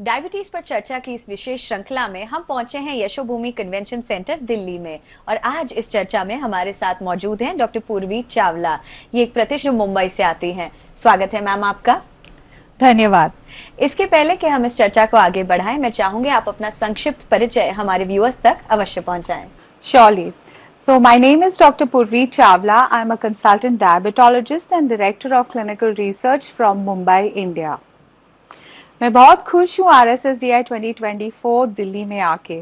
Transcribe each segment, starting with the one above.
Diabetes पर चर्चा की इस विशेष श्रृंखला में हम पहुंचे हैं यशोभूमि कन्वेंशन सेंटर दिल्ली में और आज इस चर्चा में हमारे साथ मौजूद हैं डॉक्टर पूर्वी चावला। ये एक प्रतिष्ठित मुंबई से आती हैं। स्वागत है मैम आपका। धन्यवाद। इसके पहले कि हम इस चर्चा को आगे बढ़ाएं, मैं चाहूंगी आप अपना संक्षिप्त परिचय हमारे व्यूअर्स तक अवश्य पहुंचाएं। Surely. So my name is Dr. Purvi Chawla. I'm a consultant diabetologist and director of clinical research from Mumbai, India. मैं बहुत खुश हूँ RSSDI 2024 दिल्ली में आके।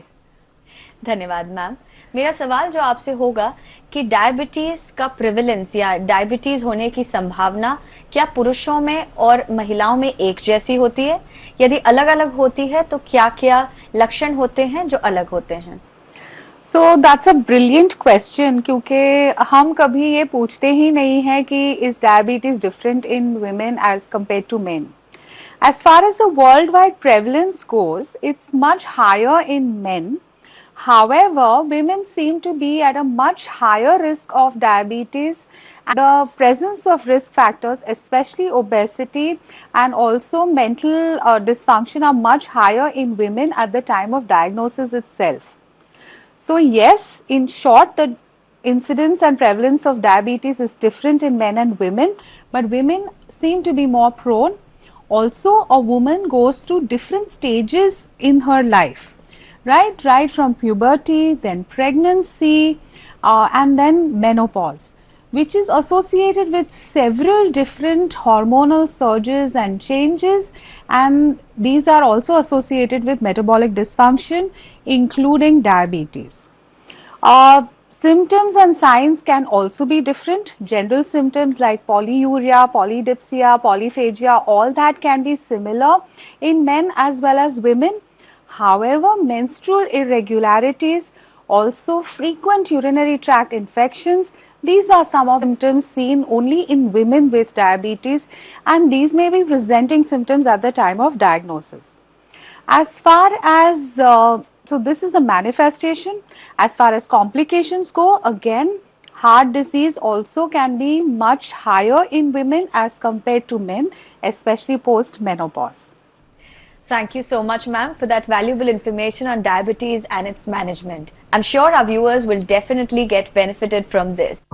धन्यवाद मैम। मेरा सवाल जो आपसे होगा कि डायबिटीज का प्रेवलेंस या डायबिटीज होने की संभावना क्या पुरुषों में और महिलाओं में एक जैसी होती है? यदि अलग अलग होती है तो क्या क्या लक्षण होते हैं जो अलग होते हैं? So that's a brilliant question क्योंकि हम कभी ये पूछते ही नहीं है कि is diabetes different in women as compared to men. As far as the worldwide prevalence goes, it's much higher in men. However, women seem to be at a much higher risk of diabetes and the presence of risk factors, especially obesity and also mental dysfunction are much higher in women at the time of diagnosis itself. So yes, in short, the incidence and prevalence of diabetes is different in men and women, but women seem to be more prone. Also, a woman goes through different stages in her life, right from puberty, then pregnancy, and then menopause, which is associated with several different hormonal surges and changes, and these are also associated with metabolic dysfunction, including diabetes. Symptoms and signs can also be different. General symptoms like polyuria, polydipsia, polyphagia, all that can be similar in men as well as women. However, menstrual irregularities, also frequent urinary tract infections, these are some of the symptoms seen only in women with diabetes, and these may be presenting symptoms at the time of diagnosis. As far as so this is a manifestation. As far as complications go, again, heart disease also can be much higher in women as compared to men, especially post-menopause. Thank you so much, ma'am, for that valuable information on diabetes and its management. I'm sure our viewers will definitely get benefited from this.